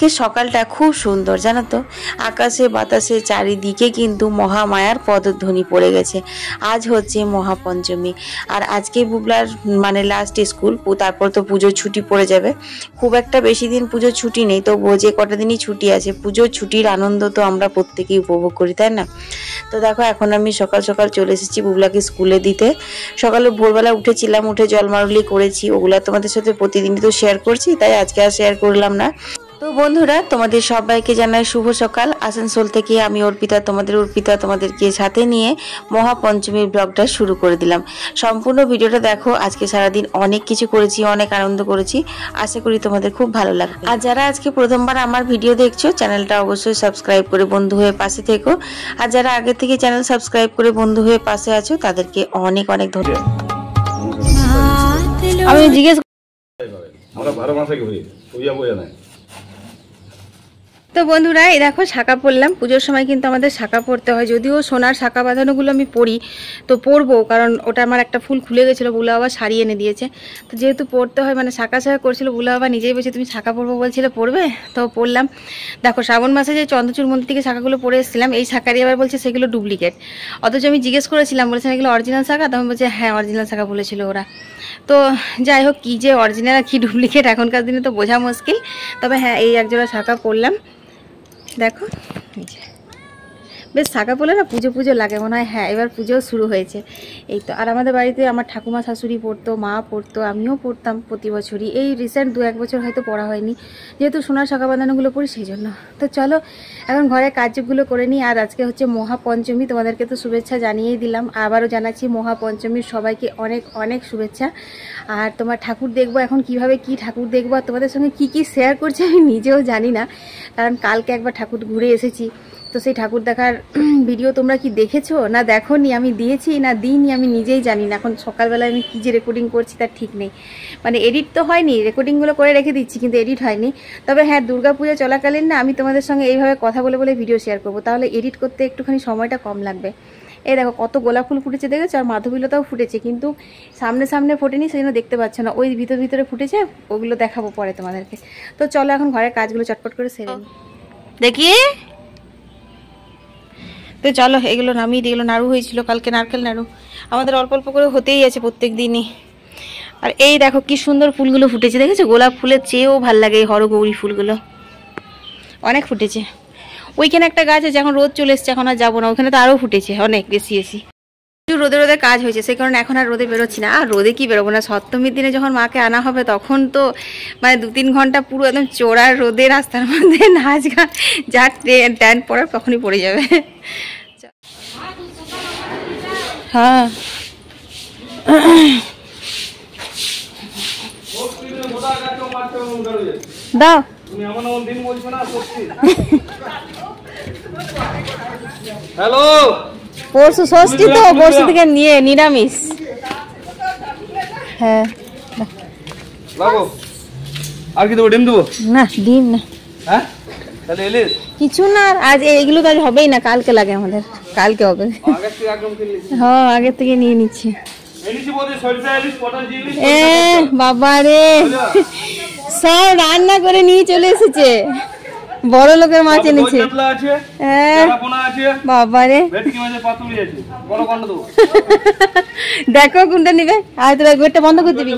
আজকে সকালটা খুব সুন্দর জানো তো, আকাশে বাতাসে চারিদিকে কিন্তু মহামায়ার পদধ্বনি পড়ে গেছে। আজ হচ্ছে মহাপঞ্চমী, আর আজকে বুবলার মানে লাস্ট স্কুল, তারপর তো পুজোর ছুটি পড়ে যাবে। খুব একটা বেশি দিন পুজোর ছুটি নেই, তো যে কটা দিনই ছুটি আছে, পুজোর ছুটির আনন্দ তো আমরা প্রত্যেকেই উপভোগ করি, তাই না? তো দেখো এখন আমি সকাল সকাল চলে এসেছি বুবলাকে স্কুলে দিতে। সকালে ভোরবেলা উঠেছিলাম, উঠে জলমারুলি করেছি, ওগুলা তোমাদের সাথে প্রতিদিনই তো শেয়ার করছি, তাই আজকে আর শেয়ার করলাম না। তো বন্ধুরা, তোমাদের সবাইকে জানাই শুভ সকাল। আসানসোল থেকে আমি অর্পিতা, তোমাদেরকে সাথে নিয়ে মহাপঞ্চমীর ব্লগটা শুরু করে দিলাম। সম্পূর্ণ ভিডিওটা দেখো। আজকে সারাদিন অনেক কিছু করেছি, অনেক আনন্দ করেছি, আশা করি তোমাদের খুব ভালো লাগবে। আর যারা আজকে প্রথমবার আমার ভিডিও দেখছো, চ্যানেলটা অবশ্যই সাবস্ক্রাইব করে বন্ধু হয়ে পাশে থেকো। আর যারা আগে থেকে চ্যানেল সাবস্ক্রাইব করে বন্ধু হয়ে পাশে আছো, তাদেরকে অনেক অনেক ধন্যবাদ। আমি জিজ্ঞেস তো বন্ধুরা, এই দেখো শাঁখা পরলাম। পুজোর সময় কিন্তু আমাদের শাঁখা পরতে হয়, যদিও সোনার শাঁখা বাঁধানোগুলো আমি পরি, তো পরবো, কারণ ওটা আমার একটা ফুল খুলে গেছিলো, বুলা বাবা সারিয়ে এনে দিয়েছে। তো যেহেতু পরতে হয়, মানে শাঁখা করছিল, বুলা বাবা নিজেই বলছে তুমি শাঁখা পরবো বলছিলে, পরবে, তো পরলাম। দেখো শ্রাবণ মাসে যে চন্দ্রচূড় মন্দির থেকে শাঁখাগুলো পরে এসেছিলাম, এই শাঁখারই আবার বলছে সেগুলো ডুপ্লিকেট। অথচ আমি জিজ্ঞেস করেছিলাম, বলেছিলাম এগুলো অরিজিনাল শাঁখা, তখন বলছে হ্যাঁ অরিজিনাল শাঁখা বলেছিল ওরা। তো যাই হোক, কী যে অরিজিনাল আর কী ডুপ্লিকেট এখনকার দিনে তো বোঝা মুশকিল। তবে হ্যাঁ, এই একজোড়া শাঁখা পরলাম। দেখো বেশ শাঁখা পরলে না পুজো পুজো লাগে, মনে হয় হ্যাঁ এবার পুজোও শুরু হয়েছে। এই তো, আর আমাদের বাড়িতে আমার ঠাকুমা শাশুড়ি পড়তো, মা পড়তো, আমিও পড়তাম প্রতি বছরই। এই রিসেন্ট 2-1 বছর হয়তো পড়া হয়নি, যেহেতু সোনার শাঁখা বাঁধানোগুলো পড়ি সেই জন্য। তো চলো এখন ঘরের কাজগুলো করে নিই। আর আজকে হচ্ছে মহাপঞ্চমী, তোমাদেরকে তো শুভেচ্ছা জানিয়েই দিলাম, আবারও জানাচ্ছি মহাপঞ্চমীর সবাইকে অনেক অনেক শুভেচ্ছা। আর তোমার ঠাকুর দেখবো এখন, কিভাবে কি ঠাকুর দেখবো আর তোমাদের সঙ্গে কি কি শেয়ার করছি আমি নিজেও জানি না, কারণ কালকে একবার ঠাকুর ঘুরে এসেছি। তো সেই ঠাকুর দেখার ভিডিও তোমরা কি দেখেছো না দেখোনি, আমি দিয়েছি না দিইনি আমি নিজেই জানি না। এখন সকালবেলায় আমি কী যে রেকর্ডিং করছি তার ঠিক নেই, মানে এডিট তো হয়নি, রেকর্ডিংগুলো করে রেখে দিচ্ছি কিন্তু এডিট হয়নি। তবে হ্যাঁ, দুর্গাপূজা চলাকালীন না আমি তোমাদের সঙ্গে এইভাবে কথা বলে বলে ভিডিও শেয়ার করবো, তাহলে এডিট করতে একটুখানি সময়টা কম লাগবে। এই দেখো কত গোলাপ ফুল ফুটেছে দেখেছো, আর মাধবীলতাও ফুটেছে, কিন্তু সামনে সামনে ফোটেনি, সেই জন্য দেখতে পাচ্ছ না, ওই ভিতরে ফুটেছে, ওগুলো দেখাবো পরে তোমাদেরকে। তো চলো এখন ঘরের কাজগুলো চটপট করে সেরে নিই। দেখি তো চলো, এগুলো নামিয়ে দিই। এগুলো নাড়ু হয়েছিল কালকে, নারকেল নাড়ু, আমাদের অল্প অল্প করে হতেই আছে প্রত্যেক দিনই। আর এই দেখো কি সুন্দর ফুলগুলো ফুটেছে দেখেছো, গোলাপ ফুলের চেয়েও ভাল লাগে এই হরগৌরী ফুলগুলো, অনেক ফুটেছে। ওইখানে একটা গাছ আছে, এখন রোদ চলে এসছে, এখন আর যাবো না, ওখানে তো আরও ফুটেছে অনেক বেশি বেশি। রোদে রোদে কাজ হয়েছে, সেই কারণে এখন আর রোদে বেরোচ্ছি না। আর রোদে কি বেরোবো না, সপ্তমীর দিনে যখন মাকে আনা হবে তখন তো মানে 2-3 ঘন্টা পুরো একদম চোরার রোদে রাস্তার মধ্যে নাচ গান, যা ট্যান পড়ার তখনই পড়ে যাবে। হ্যাঁ দাও, হ্যালো, পরশু ষষ্ঠী তো, পরশু থেকে নিয়ে নিরামিষ। হ্যাঁ আর কি দেবো, ডিম দেবো? না ডিম না, হ্যাঁ তাহলে ইলিশ কিছু না। আজ এইগুলো তো আজ হবেই না, কালকে লাগে আমাদের, কালকে হবে। হ্যাঁ আগের থেকে নিয়ে নিচ্ছি। বাবা রে, সব রান্না করে নিয়ে চলে এসেছে, বড় লোকের মাছ এনেছে। বাবা রে, দেখো কোনটা নিবে। আর তোরা গেটটা বন্ধ করে দিবি।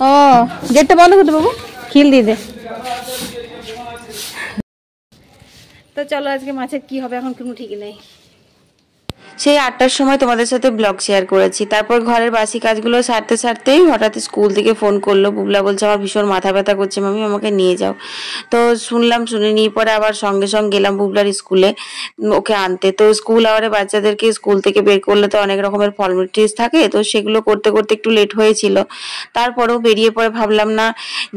ও গেটটা বন্ধ করতে বাবু, খিল দিয়ে দে। তো চলো আজকে মাছের কি হবে এখন কোনো ঠিক নেই। সেই 8টার সময় তোমাদের সাথে ব্লগ শেয়ার করেছি, তারপর ঘরের বাসি কাজগুলো সারতেই হঠাৎ স্কুল থেকে ফোন করলো। বুবলা বলছে আমার ভীষণ মাথা ব্যথা করছে মামি, আমাকে নিয়ে যাও। তো শুনলাম, শুনে নিয়ে পরে আবার সঙ্গে সঙ্গে গেলাম বুবলার স্কুলে ওকে আনতে। তো স্কুল আওয়ারে বাচ্চাদেরকে স্কুল থেকে বের করলে তো অনেক রকমের ফর্মালিটিস থাকে, তো সেগুলো করতে করতে একটু লেট হয়েছিল। তারপরেও বেরিয়ে পরে ভাবলাম না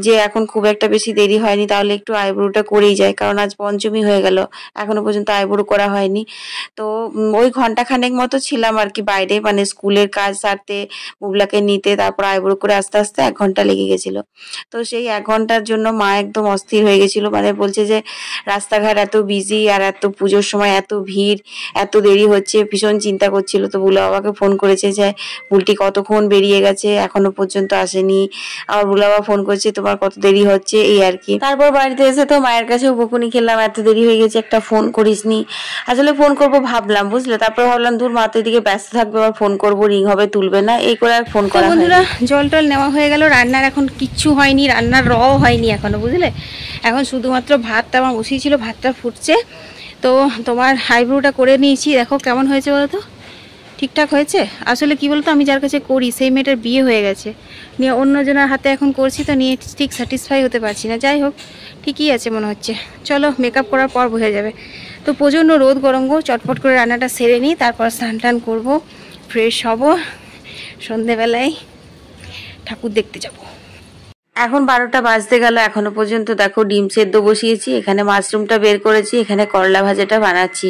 যে এখন খুব একটা বেশি দেরি হয়নি, তাহলে একটু আইব্রোটা করেই যায়, কারণ আজ পঞ্চমী হয়ে গেল, এখনো পর্যন্ত আইব্রো করা হয়নি। তো ওই ঘন্টা খানেক মতো ছিলাম আর কি বাইরে, মানে স্কুলের কাজ সারতে, বুবলাকে নিতে, তারপর আইবুড়ো করে আস্তে আস্তে 1 ঘন্টা লেগে গেছিল। তো সেই 1 ঘন্টার জন্য মা একদম অস্থির হয়ে গেছিল, মানে বলছে যে রাস্তাঘাট এত বিজি আর এত পুজোর সময় এত ভিড়, এত দেরি হচ্ছে, ভীষণ চিন্তা করছিল। তো বুলা বাবাকে ফোন করেছে যে বুলটি কতক্ষণ বেরিয়ে গেছে, এখনো পর্যন্ত আসেনি। আবার বুলা বাবা ফোন করছে তোমার কত দেরি হচ্ছে, এই আর কি। তারপর বাড়িতে এসে তো মায়ের কাছেও বকুনি খেলাম, এত দেরি হয়ে গেছে একটা ফোন করিসনি। আসলে ফোন করবো ভাবলাম, বুঝলে, তারপর ভাবলাম দূর মা তো এদিকে ব্যস্ত থাকবে, আবার ফোন করবো রিং হবে তুলবে না, এই করে আর ফোন করা। বন্ধুরা জল টল নেওয়া হয়ে গেল, রান্নার এখন কিচ্ছু হয়নি, রান্নার হয়নি এখনো, বুঝলে। এখন শুধুমাত্র ভাতটা আমার বসিয়েছিল, ভাতটা ফুটছে। তো তোমার আইব্রোটা করে নিয়েছি, দেখো কেমন হয়েছে বলো তো, ঠিকঠাক হয়েছে। আসলে কি বলতো, আমি যার কাছে করি সেই মেয়েটার বিয়ে হয়ে গেছে, নিয়ে অন্যজনের হাতে এখন করছি, তো নিয়ে ঠিক স্যাটিসফাই হতে পারছি না। যাই হোক ঠিকই আছে মনে হচ্ছে, চলো মেকআপ করার পর বোঝা যাবে। তো প্রচণ্ড রোদ গরম গো, চটপট করে রান্নাটা সেরে নিই, তারপর স্নান টান করবো, ফ্রেশ হব, সন্ধেবেলায় ঠাকুর দেখতে যাব। এখন 12টা বাজতে গেল, এখনো পর্যন্ত দেখো ডিম সেদ্ধ বসিয়েছি, এখানে মাশরুমটা বের করেছি, এখানে করলা ভাজাটা বানাচ্ছি,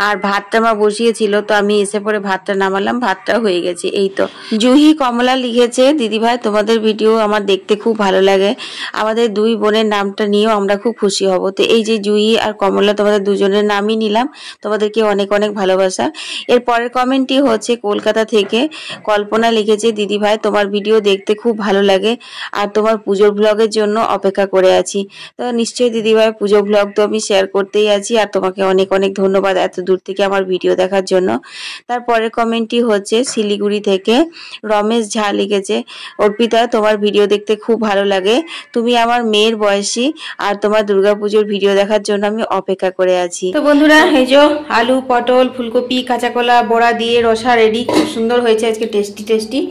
আর ভাতটা মা বসিয়েছিল, তো আমি এসে পরে ভাতটা নামালাম, ভাতটা হয়ে গেছে। এই তো জুহি কমলা লিখেছে, দিদিভাই তোমাদের ভিডিও আমার দেখতে খুব ভালো লাগে, আমাদের 2 বোনের নামটা নিয়েও আমরা খুব খুশি হব। তো এই যে জুহি আর কমলা, তোমাদের দুজনের নামই নিলাম, তোমাদেরকে অনেক অনেক ভালোবাসা। এর পরের কমেন্টটি হচ্ছে কলকাতা থেকে কল্পনা লিখেছে, দিদিভাই তোমার ভিডিও দেখতে খুব ভালো লাগে, আর তোমার পুজোর ব্লগের জন্য অপেক্ষা করে আছি। তো নিশ্চয়ই দিদিভাই, পুজো ব্লগ তো আমি শেয়ার করতেই আছি, আর তোমাকে অনেক অনেক ধন্যবাদ এত দূর থেকে আমার ভিডিও দেখার জন্য। তারপরের কমেন্টটি হচ্ছে শিলিগুড়ি থেকে রমেশ ঝা লিখেছে, অর্পিতা তোমার ভিডিও দেখতে খুব ভালো লাগে, তুমি আমার মেয়ের বয়সী, আর তোমার দুর্গাপুজোর ভিডিও দেখার জন্য আমি অপেক্ষা করে আছি। তো বন্ধুরা এই যে আলু, পটল, ফুলকপি, কাঁচা কলা, বড়া দিয়ে রসা রেডি, খুব সুন্দর হয়েছে আজকে, টেস্টি টেস্টি।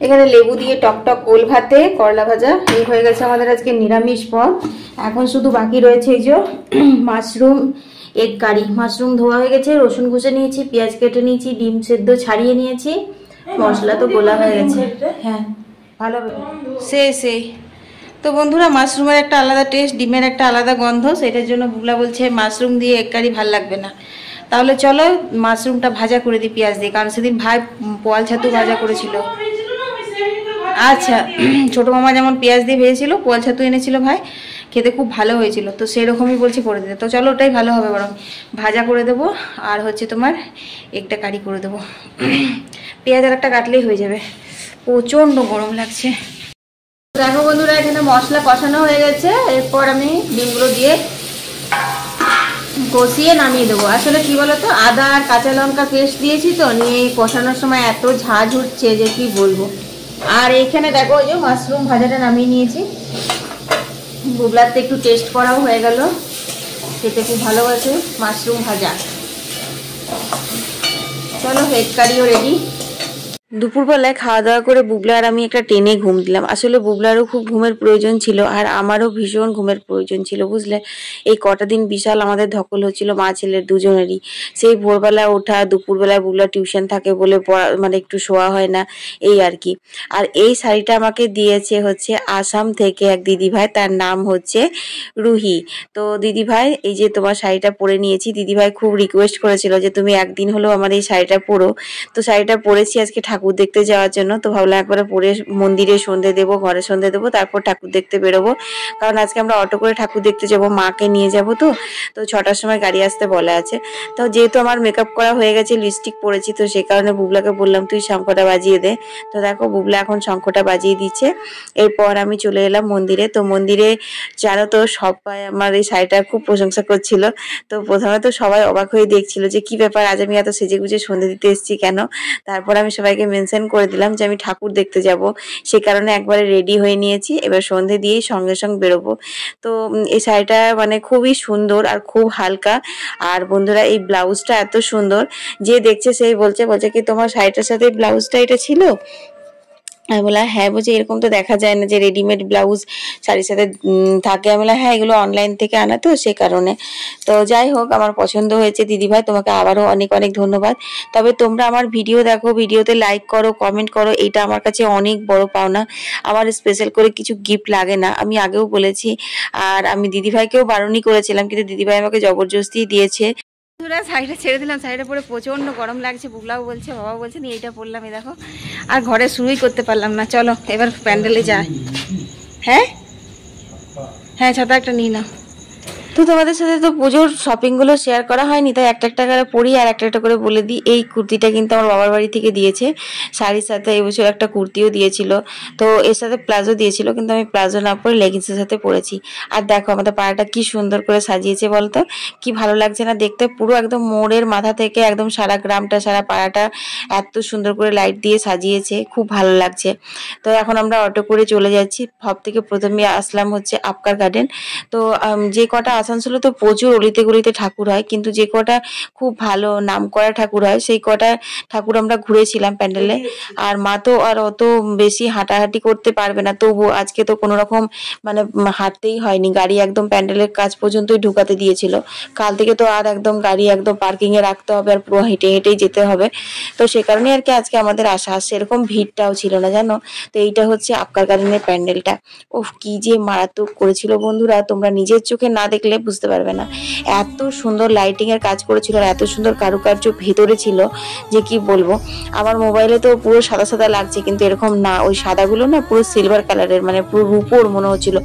এখানে লেবু দিয়ে টকটক ওল ভাতে করলা ভাজা, এই হয়ে গেছে আমাদের আজকে নিরামিষ পদ। এখন শুধু বাকি রয়েছে এই যে মাশরুম এগ কারি। মাশরুম ধোয়া হয়ে গেছে, রসুন কুচে নিয়েছি, পেঁয়াজ কেটে নিয়েছি, ডিম সেদ্ধ ছাড়িয়ে নিয়েছি, মশলা তো গোলা হয়ে গেছে। হ্যাঁ ভালো সেই তো বন্ধুরা, মাশরুমের একটা আলাদা টেস্ট, ডিমের একটা আলাদা গন্ধ, সেটার জন্য বুবলা বলছে মাশরুম দিয়ে এগ কারি ভাল লাগবে না। তাহলে চলো মাশরুমটা ভাজা করে দিই পেঁয়াজ দিয়ে, কারণ সেদিন ভাই পোয়াল ছাতু ভাজা করেছিল। আচ্ছা, ছোটো মামা যেমন পেঁয়াজ দিয়ে ভেজেছিল, পোয়াল ছাতু এনেছিল ভাই, খেতে খুব ভালো হয়েছিল, তো সেরকমই বলছি করে দিতে। তো চলো ওটাই ভালো হবে, বরং ভাজা করে দেবো, আর হচ্ছে তোমার একটা কারি করে দেবো, পেঁয়াজ আর একটা কাটলেই হয়ে যাবে। প্রচণ্ড গরম লাগছে। দেখো বন্ধুরা, এখানে মশলা কষানো হয়ে গেছে, এরপর আমি ডিমগুলো দিয়ে কষিয়ে নামিয়ে দেবো। আসলে কি বলতো, আদা আর কাঁচা লঙ্কা পেস্ট দিয়েছি, তো নিয়ে কষানোর সময় এত ঝাঁঝ উঠছে যে কি বলবো। আর এইখানে দেখো ওই যে মাশরুম ভাজাটা নামিয়ে নিয়েছি, বুবলাতে একটু টেস্ট করাও হয়ে গেল, খেতে খুব ভালোবাসে মাশরুম ভাজা। চলো এগ কারিও রেডি। দুপুরবেলায় খাওয়া দাওয়া করে বুবলা আর আমি একটা টেনে ঘুম দিলাম। আসলে বুবলারও খুব ঘুমের প্রয়োজন ছিল, আর আমারও ভীষণ ঘুমের প্রয়োজন ছিল, বুঝলে। এই কটা দিন বিশাল আমাদের ধকল হচ্ছিল মা ছেলের দুজনেরই। সেই ভোরবেলা ওঠা, দুপুরবেলায় বুবলা টিউশন থাকে বলে মানে একটু শোয়া হয় না, এই আর কি। আর এই শাড়িটা আমাকে দিয়েছে হচ্ছে আসাম থেকে এক দিদিভাই, তার নাম হচ্ছে রুহি। তো দিদিভাই, এই যে তোমার শাড়িটা পরে নিয়েছি, দিদিভাই খুব রিকোয়েস্ট করেছিল যে তুমি একদিন হলেও আমার এই শাড়িটা পরো। তো শাড়িটা পরেছি আজকে ঠাকুর দেখতে যাওয়ার জন্য। তো ভাবলাম একবারে পরে মন্দিরে সন্ধে দেবো, ঘরে সন্ধে দেবো, তারপর ঠাকুর দেখতে বেরোবো, কারণ আজকে আমরা অটো করে ঠাকুর দেখতে যাবো, মাকে নিয়ে যাবো। তো 6টার সময় গাড়ি আসতে বলা আছে। তো যেহেতু আমার মেকআপ করা হয়ে গেছে, লিপস্টিক পরেছি, তো সে কারণে বুবলাকে বললাম তুই শঙ্খটা বাজিয়ে দে। তো দেখো বুবলা এখন শঙ্খটা বাজিয়ে দিচ্ছে। এরপর আমি চলে এলাম মন্দিরে। তো মন্দিরে জানো তো সবাই আমার এই শাড়িটা খুব প্রশংসা করছিল। তো প্রথমে তো সবাই অবাক হয়ে দেখছিল যে কি ব্যাপার, আজ আমি এত সেজে গুজে সন্ধে দিতে এসেছি কেন। তারপর আমি সবাইকে মেনশন করে দিলাম যে আমি ঠাকুর দেখতে যাব, সে কারণে একবারে রেডি হয়ে নিয়েছি, এবার সন্ধে দিয়েই সঙ্গে সঙ্গে বেরোবো। তো এই শাড়িটা মানে খুবই সুন্দর আর খুব হালকা। আর বন্ধুরা, এই ব্লাউজটা এত সুন্দর, যে দেখছে সেই বলছে কি তোমার শাড়িটার সাথে ব্লাউজটা এটা ছিল। আমি বললাম হ্যাঁ। বলছে এরকম তো দেখা যায় না যে রেডিমেড ব্লাউজ শাড়ির সাথে থাকে। আমি বললাম হ্যাঁ, এগুলো অনলাইন থেকে আনা, তো সে কারণে। তো যাই হোক, আমার পছন্দ হয়েছে দিদিভাই, তোমাকে আবারও অনেক অনেক ধন্যবাদ। তবে তোমরা আমার ভিডিও দেখো, ভিডিওতে লাইক করো, কমেন্ট করো, এটা আমার কাছে অনেক বড় পাওনা। আমার স্পেশাল করে কিছু গিফট লাগে না, আমি আগেও বলেছি। আর আমি দিদিভাইকেও বারণই করেছিলাম, কিন্তু দিদিভাই আমাকে জবরদস্তি দিয়েছে। বন্ধুরা শাড়িটা ছেড়ে দিলাম, শাড়িটা পরে প্রচণ্ড গরম লাগছে, বুবলাও বলছে, বাবা বলছে নিয়ে এইটা পরলাম। এই দেখো আর ঘরে শুরুই করতে পারলাম না। চলো এবার প্যান্ডেলে যাই। হ্যাঁ হ্যাঁ, ছাতা একটা নিয়ে নাও। তো তোমাদের সাথে তো পুজোর শপিংগুলো শেয়ার করা হয়নি, তাই একটা একটা করে পরি আর একটা একটা করে বলে দিই। এই কুর্তিটা কিন্তু আমার বাবার বাড়ি থেকে দিয়েছে, শাড়ির সাথে এবছর একটা কুর্তিও দিয়েছিল, তো এর সাথে প্লাজো দিয়েছিল, কিন্তু আমি প্লাজো না পরে লেগিংসের সাথে পরেছি। আর দেখো আমাদের পাড়াটা কি সুন্দর করে সাজিয়েছে বলতো, কি ভালো লাগছে না দেখতে। পুরো একদম মোড়ের মাথা থেকে একদম সারা গ্রামটা, সারা পাড়াটা এত সুন্দর করে লাইট দিয়ে সাজিয়েছে, খুব ভালো লাগছে। তো এখন আমরা অটো করে চলে যাচ্ছি। সব থেকে প্রথমে আসলাম হচ্ছে আপকার গার্ডেন। তো যে কটা আসানসোলে তো প্রচুর অলিতে গলিতে ঠাকুর হয়, কিন্তু যে কটা খুব ভালো নাম করা ঠাকুর হয় সেই কটা ঠাকুর আমরা ঘুরেছিলাম প্যান্ডেলে। আর মা তো আর অত বেশি হাঁটাহাঁটি করতে পারবে না, তবু আজকে তো কোনো রকম মানে হাঁটতেই হয়নি, গাড়ি একদম প্যান্ডেলের কাছ পর্যন্তই ঢুকাতে দিয়েছিল। কাল থেকে তো আর একদম গাড়ি একদম পার্কিং এ রাখতে হবে, আর পুরো হেঁটে হেঁটেই যেতে হবে। তো সে কারণে আর কি আজকে আমাদের আসা, সেরকম ভিড়টাও ছিল না জানো। তো এইটা হচ্ছে আপকার গার্ডেনের প্যান্ডেলটা। ওহ কি যে মারাত্মক করেছিল বন্ধুরা, তোমরা নিজের চোখে না দেখলে বুঝতে পারবে না। এত সুন্দর লাইটিং এর কাজ করেছিল আর এত সুন্দর কারুকার্য ভেতরে ছিল যে কি বলবো। আমার মোবাইলে তো পুরো সাদা সাদা লাগছে, কিন্তু এরকম না, ওই সাদাগুলো না পুরো সিলভার কালারের, মানে পুরো রূপোর মনে হচ্ছিল।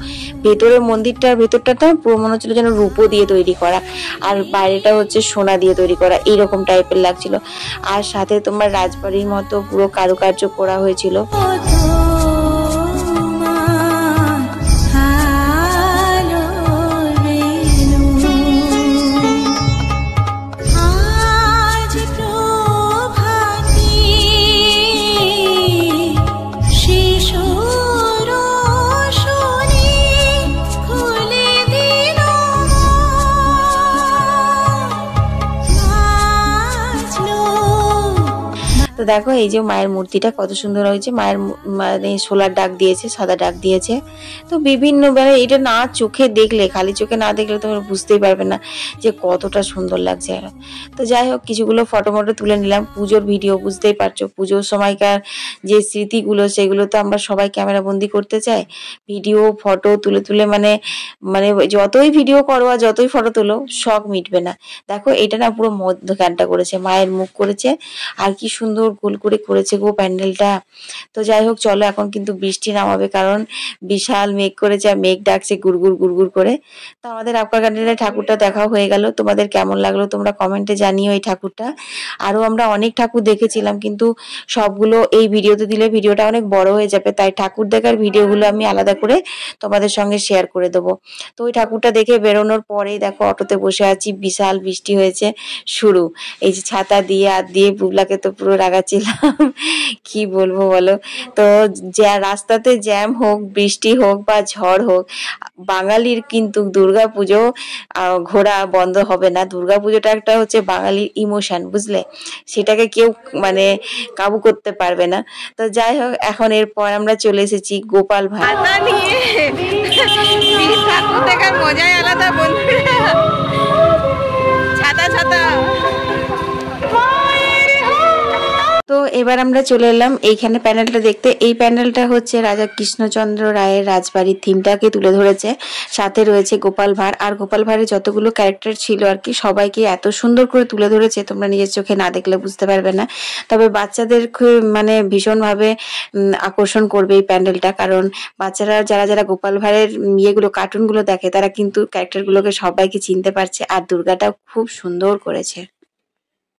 ভেতরের মন্দিরটার ভেতরটা তো পুরো মনে হচ্ছিল যেন রূপো দিয়ে তৈরি করা, আর বাইরেটা হচ্ছে সোনা দিয়ে তৈরি করা, এইরকম টাইপের লাগছিল। আর সাথে তোমার রাজবাড়ির মতো পুরো কারুকার্য করা হয়েছিল। তো দেখো এই যে মায়ের মূর্তিটা কত সুন্দর হয়েছে, মায়ের মানে সোলার ডাক দিয়েছে, সাদা ডাক দিয়েছে। তো বিভিন্ন মানে এটা না চোখে দেখলে, খালি চোখে না দেখলে তোমরা বুঝতেই পারবে না যে কতটা সুন্দর লাগছে। তো যাই হোক কিছুগুলো ফটো মটো তুলে নিলাম। পুজোর ভিডিও বুঝতেই পারছো, পুজোর সময়কার যে স্মৃতিগুলো সেগুলো তো আমরা সবাই ক্যামেরা বন্দি করতে চাই। ভিডিও ফটো তুলে তুলে মানে মানে যতই ভিডিও করো আর যতই ফটো তোলো শখ মিটবে না। দেখো এটা না পুরো মধ্যখানটা করেছে, মায়ের মুখ করেছে, আর কি সুন্দর গোল করে করেছে গো প্যান্ডেলটা। তো যাই হোক চলো এখন কিন্তু বৃষ্টি নামাবে, কারণ বিশাল মেঘ করেছে আর মেঘ ডাকছে গুড়গুড় গুড়গুড় করে। তো আমাদের আপকার গার্ডেনের ঠাকুরটা দেখা হয়ে গেল। তোমাদের কেমন লাগলো তোমরা কমেন্টে জানিও এই ঠাকুরটা। আরো আমরা অনেক ঠাকুর দেখেছিলাম, কিন্তু সবগুলো এই ভিডিওতে দিলে ভিডিওটা অনেক বড় হয়ে যাবে, তাই ঠাকুর দেখার ভিডিওগুলো আমি আলাদা করে তোমাদের সঙ্গে শেয়ার করে দেবো। তো ওই ঠাকুরটা দেখে বেরোনোর পরেই দেখো অটোতে বসে আছি, বিশাল বৃষ্টি হয়েছে শুরু। এই যে ছাতা দিয়ে আর দিয়ে বুবলাকে তো পুরো রাগাচ্ছিলাম, কি বলবো বলো। তো যা রাস্তাতে জ্যাম হোক, বৃষ্টি হোক বা ঝড় হোক, বাঙালির কিন্তু দুর্গাপুজো ঘোরা বন্ধ হবে না। দুর্গাপুজোটা একটা হচ্ছে বাঙালির ইমোশন, বুঝলে, সেটাকে কেউ মানে কাবু করতে পারবে না। তো যাই হোক এখন এরপর আমরা চলে এসেছি গোপাল ভাঁড় নিয়ে। ঠাকুর দেখার মজাই আলাদা বন্ধুরা, ছাতা ছাতা। তো এবার আমরা চলে এলাম এইখানে প্যান্ডেলটা দেখতে। এই প্যান্ডেলটা হচ্ছে রাজা কৃষ্ণচন্দ্র রায়ের রাজবাড়ির থিমটাকে তুলে ধরেছে, সাথে রয়েছে গোপাল ভাঁড়। আর গোপাল ভাঁড়ের যতগুলো ক্যারেক্টার ছিল আর কি সবাইকে এত সুন্দর করে তুলে ধরেছে, তোমরা নিজের চোখে না দেখলে বুঝতে পারবে না। তবে বাচ্চাদের মানে ভীষণভাবে আকর্ষণ করবে এই প্যান্ডেলটা, কারণ বাচ্চারা যারা যারা গোপাল ভাঁড়ের ইয়েগুলো কার্টুনগুলো দেখে তারা কিন্তু ক্যারেক্টারগুলোকে সবাইকে চিনতে পারছে। আর দুর্গাটাও খুব সুন্দর করেছে।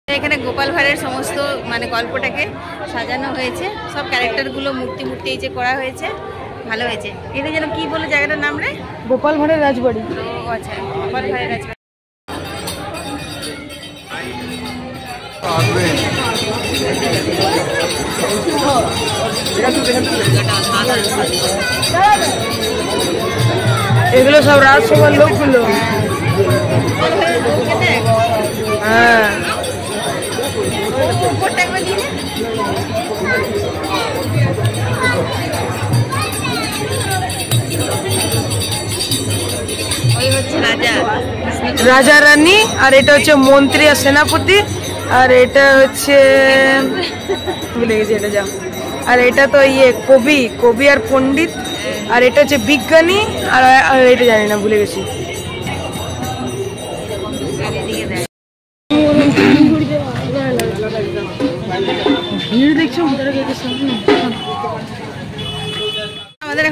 এখানে গোপাল ভাঁড়ের সমস্ত মানে গল্পটাকে সাজানো হয়েছে, সব ক্যারেক্টারগুলো মূর্তি মূর্তি এই যে করা হয়েছে, ভালো হয়েছে। এটা যেন কি বলে জায়গাটার নাম রে? গোপাল ভাঁড়ের রাজবাড়ি। ও আচ্ছা, গোপাল ভাঁড়ের রাজবাড়ি। এগুলো সব রাজসভার লোকগুলো। হ্যাঁ রাজা রানী, আর এটা হচ্ছে মন্ত্রী আর সেনাপতি, আর এটা হচ্ছে ভুলে গেছি এটা যা, আর এটা তো ইয়ে কবি আর পণ্ডিত, আর এটা হচ্ছে বিজ্ঞানী, আর এটা জানি না ভুলে গেছি।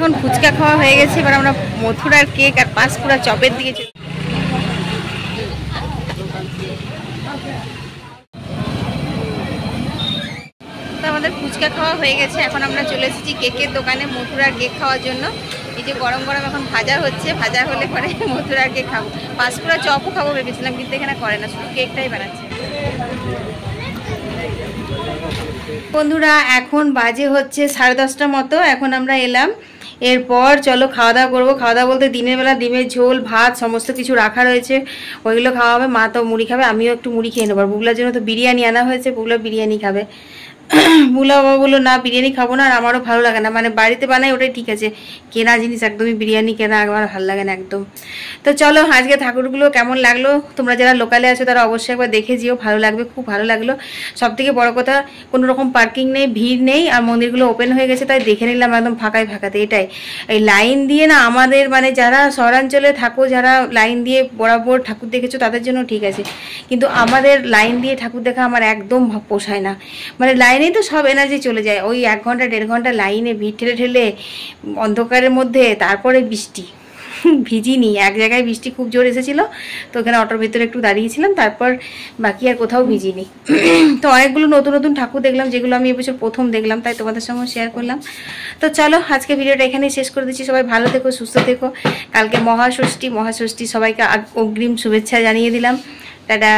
এখন ফুচকা খাওয়া হয়ে গেছে, এবার আমরা মথুরার কেক আর পাঁশকুড়া চপের দিকে চলে। তো আমাদের ফুচকা খাওয়া হয়ে গেছে, এখন আমরা চলে এসেছি কেকের দোকানে মথুরার কেক খাওয়ার জন্য। এই যে গরম গরম এখন ভাজা হচ্ছে, ভাজা হলে পরে মথুরার কেক খাবো, পাঁশকুড়া চপও খাবো ভেবেছিলাম, কিন্তু এখানে করে না, শুধু কেকটাই বানাচ্ছে। বন্ধুরা এখন বাজে হচ্ছে 10:30 মতো, এখন আমরা এলাম। এরপর চলো খাওয়া দাওয়া করবো। খাওয়া দাওয়া বলতে দিনের বেলা ডিমের ঝোল ভাত সমস্ত কিছু রাখা রয়েছে, ওইগুলো খাওয়া হবে। মা তো মুড়ি খাবে, আমিও একটু মুড়ি খেয়ে নেবো। বুগলার জন্য তো বিরিয়ানি আনা হয়েছে, বুগলা বিরিয়ানি খাবে। বুগলা বাবা বললো না বিরিয়ানি খাবো না, আর আমারও ভালো লাগে না, মানে বাড়িতে বানাই ওটাই ঠিক আছে, কেনা জিনিস একদমই বিরিয়ানি কেনা আমার ভালো লাগে না একদম। তো চলো আজকে ঠাকুরগুলো কেমন লাগলো, তোমরা যারা লোকালে আছো তারা অবশ্যই একবার দেখে যেও, ভালো লাগবে, খুব ভালো লাগলো। সব থেকে বড় কথা কোনো রকম পার্কিং নেই, ভিড় নেই, আর মন্দিরগুলো ওপেন হয়ে গেছে, তাই দেখে নিলাম একদম ফাঁকায় ফাঁকাতে। এটাই এই লাইন দিয়ে না, আমাদের মানে যারা শহরাঞ্চলে থাকো, যারা লাইন দিয়ে বরাবর ঠাকুর দেখেছো তাদের জন্য ঠিক আছে, কিন্তু আমাদের লাইন দিয়ে ঠাকুর দেখা আমার একদম পোষায় না। মানে লাইনেই তো সব এনার্জি চলে যায়, ওই 1 ঘন্টা 1.5 ঘন্টা লাইনে ভিড় ঠেলে ঠেলে অন্ধকারের মধ্যে, তারপরে বৃষ্টি, ভিজিনি, এক জায়গায় বৃষ্টি খুব জোর এসেছিলো, তো ওখানে অটোর ভিতরে একটু দাঁড়িয়েছিলাম, তারপর বাকি আর কোথাও ভিজিনি। তো অনেকগুলো নতুন নতুন ঠাকুর দেখলাম, যেগুলো আমি এবছর প্রথম দেখলাম, তাই তোমাদের সঙ্গে শেয়ার করলাম। তো চলো আজকে ভিডিওটা এখানেই শেষ করে দিচ্ছি। সবাই ভালো থেকো, সুস্থ থেকো। কালকে মহাষষ্ঠী, সবাইকে অগ্রিম শুভেচ্ছা জানিয়ে দিলাম। টাটা।